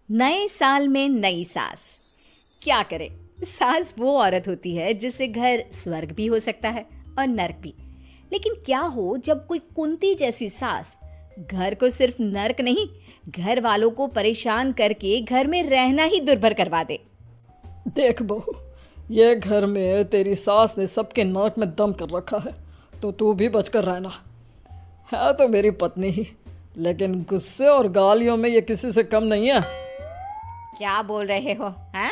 नए साल में नई सास। क्या करे, सास वो औरत होती है जिससे घर स्वर्ग भी हो सकता है और नर्क भी। लेकिन क्या हो जब कोई कुंती जैसी सास घर को सिर्फ नर्क नहीं, घर वालों को परेशान करके घर में रहना ही दुर्भर करवा दे। देख बहू, ये घर में तेरी सास ने सबके नाक में दम कर रखा है, तो तू भी बचकर रहना। है तो मेरी पत्नी ही, लेकिन गुस्से और गालियों में ये किसी से कम नहीं है। क्या बोल रहे हो? हैं?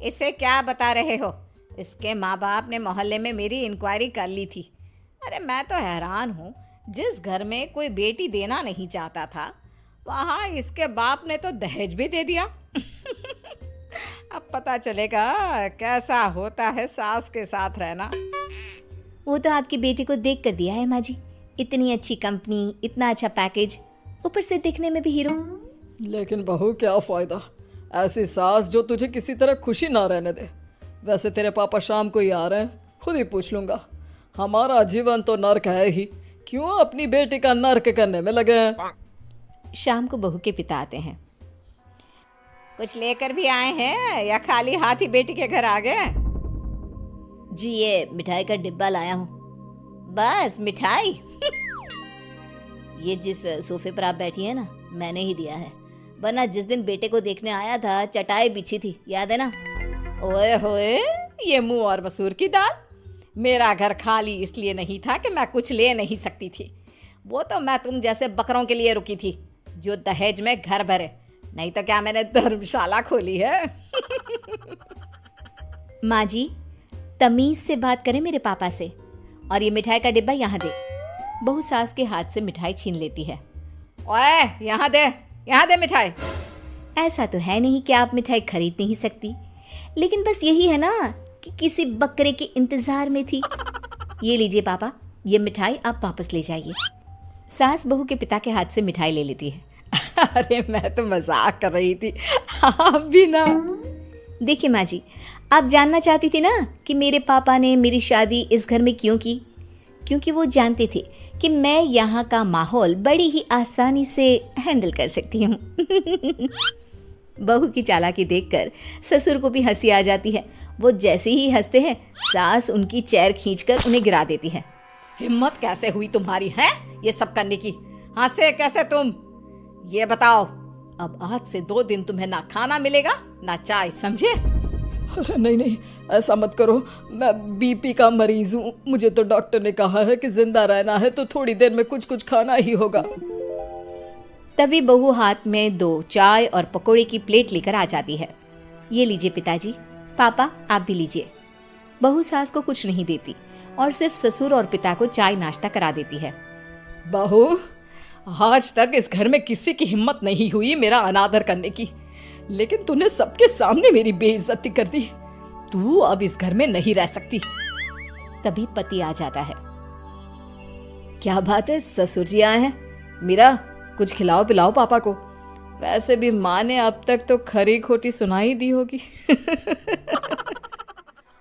इसे क्या बता रहे हो? इसके माँ बाप ने मोहल्ले में मेरी इंक्वायरी कर ली थी। अरे मैं तो हैरान हूँ, जिस घर में कोई बेटी देना नहीं चाहता था वहाँ इसके बाप ने तो दहेज भी दे दिया। अब पता चलेगा कैसा होता है सास के साथ रहना। वो तो आपकी बेटी को देख कर दिया है माँ जी। इतनी अच्छी कंपनी, इतना अच्छा पैकेज, ऊपर से दिखने में भी हीरो। लेकिन बहू क्या फ़ायदा, ऐसी सास जो तुझे किसी तरह खुशी ना रहने दे। वैसे तेरे पापा शाम को ही आ रहे हैं, खुद ही पूछ लूँगा। हमारा जीवन तो नर्क है ही, क्यों अपनी बेटी का नर्क करने में लगे हैं। शाम को बहू के पिता आते हैं। कुछ लेकर भी आए हैं या खाली हाथ ही बेटी के घर आ गए? जी ये मिठाई का डिब्बा लाया हूँ। बस मिठाई? ये जिस सोफे पर आप बैठी है ना, मैंने ही दिया है, वरना जिस दिन बेटे को देखने आया था चटाई बिछी थी, याद है ना? ओए होए, ये मुंह और मसूर की दाल। मेरा घर खाली इसलिए नहीं था कि मैं कुछ ले नहीं सकती थी। वो तो मैं तुम जैसे बकरों के लिए रुकी थी जो दहेज में घर भरे, नहीं तो क्या मैंने धर्मशाला खोली है। माँ जी, तमीज से बात करें मेरे पापा से, और ये मिठाई का डिब्बा यहाँ दे। बहू सास के हाथ से मिठाई छीन लेती है। ओए यहाँ दे मिठाई। ऐसा तो है नहीं कि आप मिठाई खरीद नहीं सकती, लेकिन बस यही है ना कि किसी बकरे के इंतजार में थी। ये लीजिए पापा, ये मिठाई आप वापस ले जाइए। सास बहू के पिता के हाथ से मिठाई ले लेती है। अरे मैं तो मजाक कर रही थी, आप भी ना। देखिए माँ जी, आप जानना चाहती थी ना कि मेरे पापा ने मेरी शादी इस घर में क्यों की? क्योंकि वो जानते थे कि मैं यहाँ का माहौल बड़ी ही आसानी से हैंडल कर सकती हूँ। बहू की चालाकी देखकर ससुर को भी हंसी आ जाती है। वो जैसे ही हंसते हैं, सास उनकी चेयर खींचकर उन्हें गिरा देती है। हिम्मत कैसे हुई तुम्हारी है ये सब करने की? हंसे कैसे तुम? ये बताओ। अब आज से 2 दिन तुम्हें ना खाना मिलेगा ना चाय, समझे? अरे नहीं नहीं, ऐसा मत करो। मैं बीपी का मरीज हूँ, मुझे तो डॉक्टर ने कहा है कि जिंदा रहना है तो थोड़ी देर में कुछ कुछ खाना ही होगा। तभी बहू हाथ में 2 चाय और पकोड़े की प्लेट लेकर आ जाती है। ये लीजिए पिताजी, पापा आप भी लीजिए। बहू सास को कुछ नहीं देती और सिर्फ ससुर और पिता को चाय नाश्ता करा देती है। बहू, आज तक इस घर में किसी की हिम्मत नहीं हुई मेरा अनादर करने की, लेकिन तूने सबके सामने मेरी बेइज्जती कर दी। तू अब इस घर में नहीं रह सकती। तभी पति आ जाता है। क्या बात है, ससुर जी आए हैं? मीरा, कुछ खिलाओ पिलाओ पापा को। वैसे भी माँ ने अब तक तो खरी खोटी सुनाई दी होगी।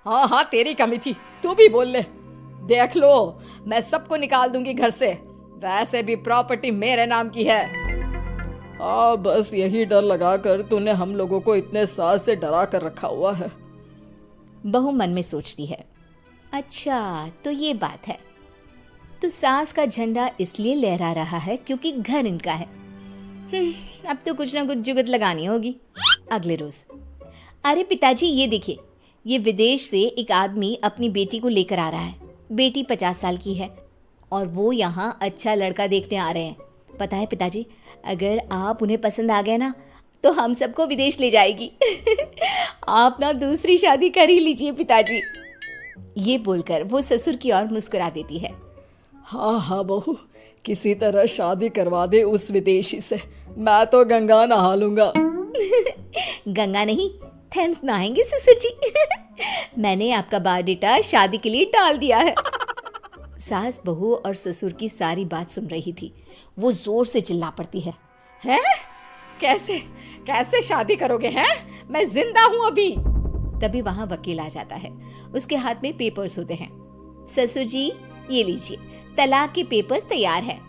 हाँ हाँ, तेरी कमी थी, तू भी बोल ले। देख लो, मैं सबको निकाल दूंगी घर से। वैसे भी प्रॉपर्टी मेरे नाम की है। हाँ, बस यही डर लगा कर तूने हम लोगों को इतने साल से डरा कर रखा हुआ है। बहू मन में सोचती है, अच्छा तो ये बात है। तो सास का झंडा इसलिए लहरा रहा है क्योंकि घर इनका है। अब तो कुछ ना कुछ जुगत लगानी होगी। अगले रोज, अरे पिताजी ये देखिए, ये विदेश से एक आदमी अपनी बेटी को लेकर आ रहा है। बेटी 50 साल की है और वो यहाँ अच्छा लड़का देखने आ रहे हैं। पता है पिताजी, अगर आप उन्हें पसंद आ गए ना तो हम सबको विदेश ले जाएगी। आप ना दूसरी शादी कर ही लीजिए पिताजी। ये बोलकर वो ससुर की ओर मुस्कुरा देती है। हाँ हाँ बहू, किसी तरह शादी करवा दे उस विदेशी से। मैं तो गंगा नहा लूंगा। गंगा नहीं, थेम्स नहाएंगे ससुर जी। मैंने आपका बायोडेटा शादी के लिए डाल दिया है। सास बहू और ससुर की सारी बात सुन रही थी। वो जोर से चिल्ला पड़ती है। हैं? कैसे शादी करोगे? हैं? मैं जिंदा हूं अभी। तभी वहां वकील आ जाता है। उसके हाथ में पेपर्स होते हैं। ससुर जी ये लीजिए, तलाक के पेपर्स तैयार हैं।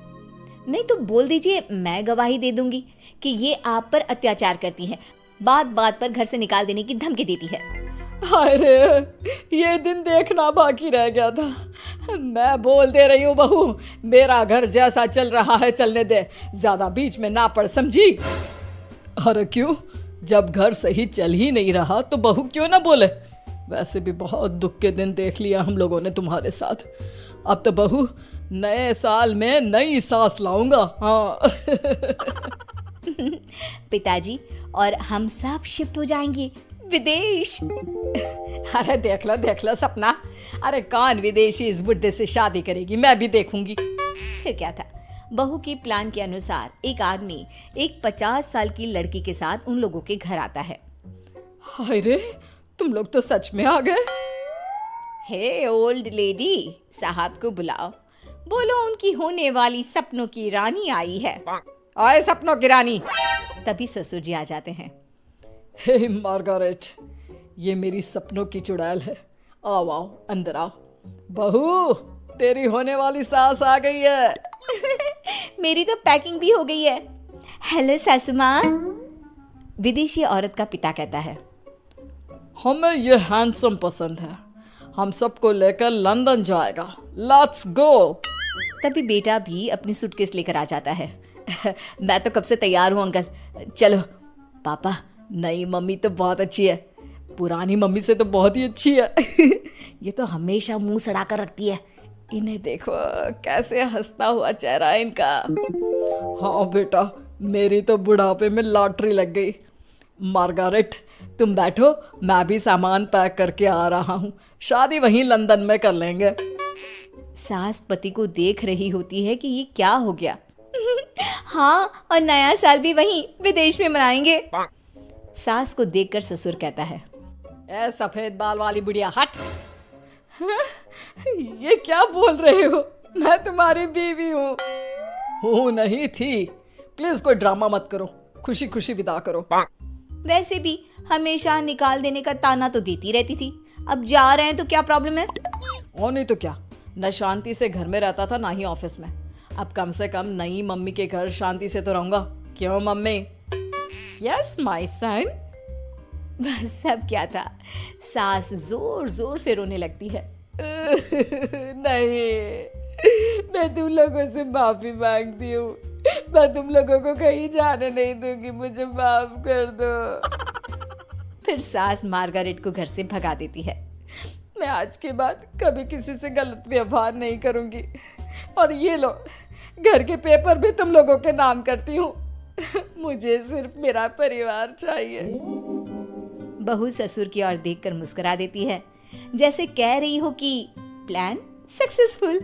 नहीं तो बोल दीजिए, मैं गवाही दे दूंगी कि ये आप पर अत्याचार करती है, बात बात पर घर से निकाल देने की धमकी देती है। अरे ये दिन देखना बाकी रह गया था। मैं बोल दे रही हूँ बहू, मेरा घर जैसा चल रहा है चलने दे, ज्यादा बीच में ना पड़, समझी? अरे क्यों? जब घर सही चल ही नहीं रहा तो बहू क्यों ना बोले? वैसे भी बहुत दुख के दिन देख लिया हम लोगों ने तुम्हारे साथ। अब तो बहू नए साल में नई सास लाऊंगा। हाँ पिताजी, और हम सब शिफ्ट हो जाएंगे विदेश। अरे देख लो सपना, अरे कौन विदेशी इस बुड्ढे से शादी करेगी, मैं भी देखूंगी। फिर क्या था, बहू के प्लान के अनुसार एक आदमी एक 50 साल की लड़की के साथ उन लोगों के घर आता है। हाय रे, तुम लोग तो सच में आ गए। हे ओल्ड लेडी, साहब को बुलाओ, बोलो उनकी होने वाली सपनों की रानी आई है। आए सपनों की रानी। तभी ससुर जी आ जाते हैं। हे मार्गारेट, ये मेरी सपनों की चुड़ैल है। आओ आओ अंदर आओ। बहू, तेरी होने वाली सास आ गई है। मेरी तो पैकिंग भी हो गई है। हेलो सासू माँ, विदेशी औरत का पिता कहता है। हमें ये हैंडसम पसंद है, हम सबको लेकर लंदन जाएगा, लेट्स गो। तभी बेटा भी अपनी सूटकेस लेकर आ जाता है। मैं तो कब से तैयार हूँ अंकल, चलो। पापा, नई मम्मी तो बहुत अच्छी है, पुरानी मम्मी से तो बहुत ही अच्छी है। ये तो हमेशा मुंह सड़ा कर रखती है। इन्हें देखो कैसे हंसता हुआ चेहरा है इनका। हाँ बेटा, मेरी तो बुढ़ापे में लॉटरी लग गई। मार्गारेट, तुम बैठो, मैं भी सामान पैक करके आ रहा हूँ, शादी वहीं लंदन में कर लेंगे। सास पति को देख रही होती है कि ये क्या हो गया। हाँ, और नया साल भी वहीं विदेश में मनाएंगे। सास को देखकर ससुर कहता है। ए सफेद बाल वाली बुढ़िया, हट। ये क्या बोल रहे हो? मैं तुम्हारी बीवी हूँ नहीं थी। प्लीज कोई ड्रामा मत करो, खुशी खुशी विदा करो। वैसे भी हमेशा निकाल देने का ताना तो देती रहती थी, अब जा रहे हैं तो क्या प्रॉब्लम है? और नहीं तो क्या, न शांति से घर में रहता था ना ही ऑफिस में। अब कम से कम नई मम्मी के घर शांति से तो रहूंगा। क्यों मम्मी? Yes my son. बस सब क्या था, सास जोर जोर से रोने लगती है। नहीं, मैं तुम लोगों से माफी मांगती हूँ, मैं तुम लोगों को कहीं जाने नहीं दूंगी, मुझे माफ कर दो। फिर सास मार्गारेट को घर से भगा देती है। मैं आज के बाद कभी किसी से गलत व्यवहार नहीं करूंगी, और ये लो, घर के पेपर भी तुम लोगों के नाम करती हूँ। मुझे सिर्फ मेरा परिवार चाहिए। बहू ससुर की ओर देखकर मुस्कुरा देती है, जैसे कह रही हो कि प्लान सक्सेसफुल।